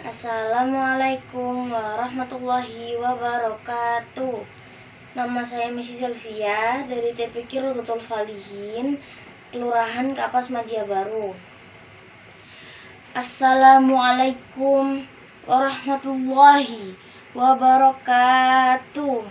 Assalamualaikum warahmatullahi wabarakatuh. Nama saya Misi Selvia dari TPQ Rodotul Falihin, Kelurahan Kapas Madia Baru. Assalamualaikum warahmatullahi wabarakatuh.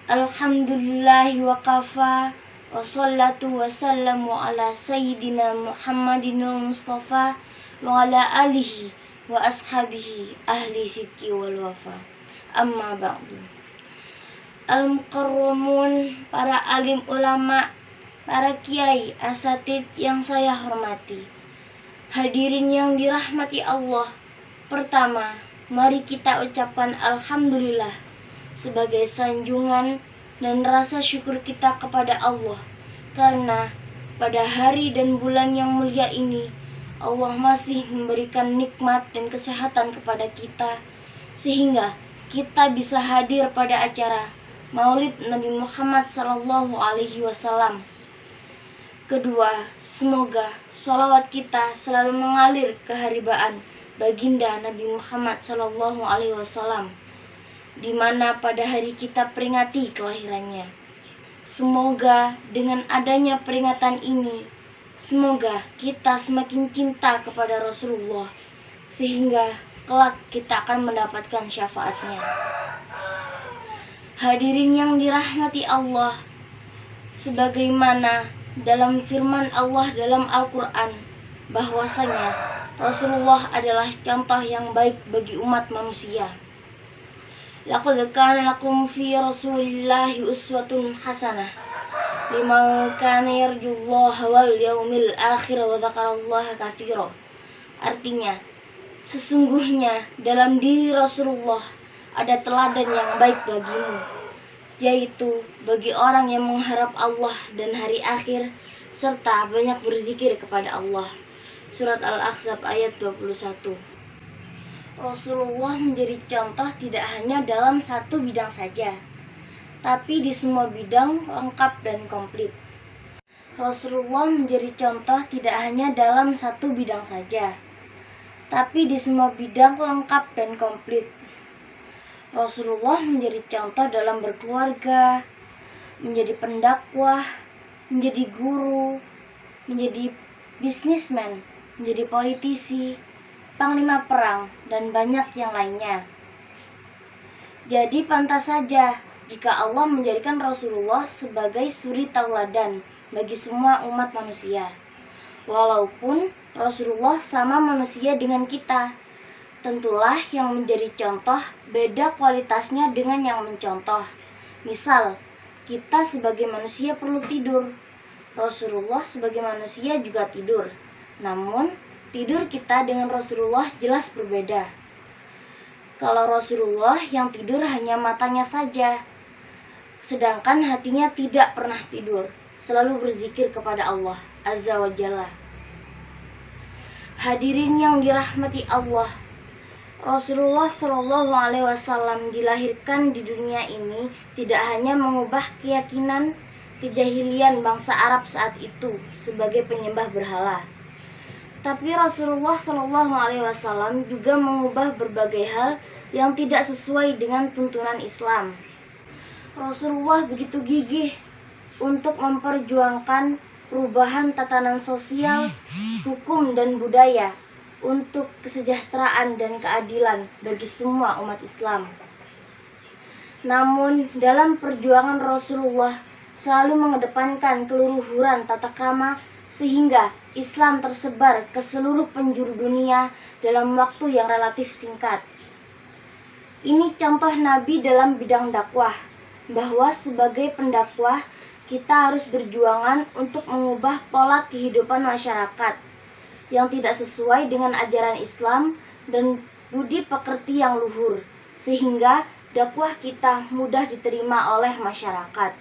Alhamdulillahi wa kafa, wassalatu wassalamu ala sayyidina Muhammadinul Mustafa wa ala alihi wa ashabihi ahli sidqi wal wafa. Amma ba'du. Al-mukarramun, para alim ulama, para kiai, asatid yang saya hormati, hadirin yang dirahmati Allah. Pertama, mari kita ucapkan alhamdulillah sebagai sanjungan dan rasa syukur kita kepada Allah, karena pada hari dan bulan yang mulia ini Allah masih memberikan nikmat dan kesehatan kepada kita, sehingga kita bisa hadir pada acara Maulid Nabi Muhammad SAW. Kedua, semoga sholawat kita selalu mengalir ke haribaan baginda Nabi Muhammad SAW, di mana pada hari kita peringati kelahirannya. Semoga dengan adanya peringatan ini, semoga kita semakin cinta kepada Rasulullah, sehingga kelak kita akan mendapatkan syafaatnya. Hadirin yang dirahmati Allah, sebagaimana dalam firman Allah dalam Al-Quran, bahwasanya Rasulullah adalah contoh yang baik bagi umat manusia. Laqad kana lakum fi Rasulillahi uswatun hasanah liman kana yarjullaha wal yaumil akhir wa dzakarallaha katsira. Artinya, sesungguhnya dalam diri Rasulullah ada teladan yang baik bagimu, yaitu bagi orang yang mengharap Allah dan hari akhir serta banyak berzikir kepada Allah. Surat Al-Ahzab ayat 21. Rasulullah menjadi contoh tidak hanya dalam satu bidang saja, tapi di semua bidang lengkap dan komplit. Rasulullah menjadi contoh tidak hanya dalam satu bidang saja, tapi di semua bidang lengkap dan komplit. Rasulullah menjadi contoh dalam berkeluarga, menjadi pendakwah, menjadi guru, menjadi bisnismen, menjadi politisi, panglima perang, dan banyak yang lainnya. Jadi pantas saja jika Allah menjadikan Rasulullah sebagai suri tauladan bagi semua umat manusia. Walaupun Rasulullah sama manusia dengan kita, tentulah yang menjadi contoh beda kualitasnya dengan yang mencontoh. Misal, kita sebagai manusia perlu tidur, Rasulullah sebagai manusia juga tidur. Namun, tidur kita dengan Rasulullah jelas berbeda. Kalau Rasulullah yang tidur hanya matanya saja, sedangkan hatinya tidak pernah tidur, selalu berzikir kepada Allah Azza wa Jalla. Hadirin yang dirahmati Allah, Rasulullah SAW dilahirkan di dunia ini tidak hanya mengubah keyakinan kejahilian bangsa Arab saat itu sebagai penyembah berhala, tapi Rasulullah SAW juga mengubah berbagai hal yang tidak sesuai dengan tuntunan Islam. Rasulullah begitu gigih untuk memperjuangkan perubahan tatanan sosial, hukum, dan budaya untuk kesejahteraan dan keadilan bagi semua umat Islam. Namun, dalam perjuangan Rasulullah selalu mengedepankan keluhuran tata krama, sehingga Islam tersebar ke seluruh penjuru dunia dalam waktu yang relatif singkat. Ini contoh Nabi dalam bidang dakwah, bahwa sebagai pendakwah kita harus berjuangan untuk mengubah pola kehidupan masyarakat yang tidak sesuai dengan ajaran Islam dan budi pekerti yang luhur, sehingga dakwah kita mudah diterima oleh masyarakat.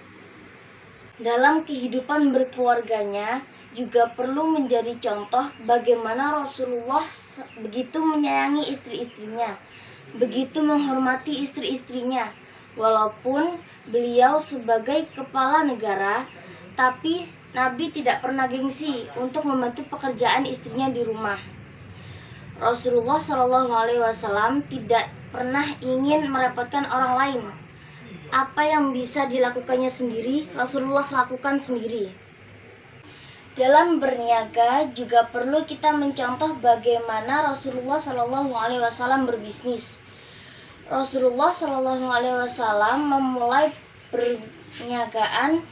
Dalam kehidupan berkeluarganya juga perlu menjadi contoh bagaimana Rasulullah begitu menyayangi istri-istrinya, begitu menghormati istri-istrinya. Walaupun beliau sebagai kepala negara, tapi Nabi tidak pernah gengsi untuk membantu pekerjaan istrinya di rumah. Rasulullah Shallallahu Alaihi Wasallam tidak pernah ingin merepotkan orang lain. Apa yang bisa dilakukannya sendiri, Rasulullah lakukan sendiri. Dalam berniaga juga perlu kita mencontoh bagaimana Rasulullah Shallallahu Alaihi Wasallam berbisnis. Rasulullah Shallallahu Alaihi Wasallam memulai perniagaan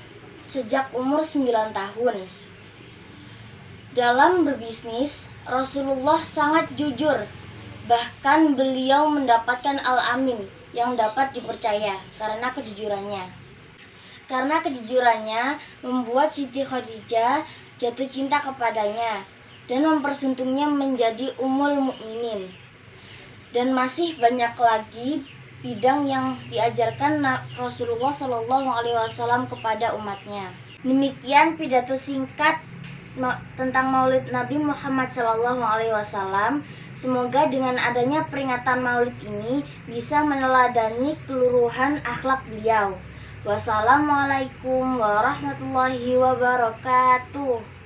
sejak umur 9 tahun. Dalam berbisnis, Rasulullah sangat jujur. Bahkan beliau mendapatkan Al-Amin yang dapat dipercaya karena kejujurannya. Karena kejujurannya membuat Siti Khadijah jatuh cinta kepadanya dan mempersuntingnya menjadi Ummul Mukminin. Dan masih banyak lagi bidang yang diajarkan Rasulullah Shallallahu Alaihi Wasallam kepada umatnya. Demikian pidato singkat tentang Maulid Nabi Muhammad Shallallahu Alaihi Wasallam. Semoga dengan adanya peringatan Maulid ini bisa meneladani keluruhan akhlak beliau. Wassalamualaikum warahmatullahi wabarakatuh.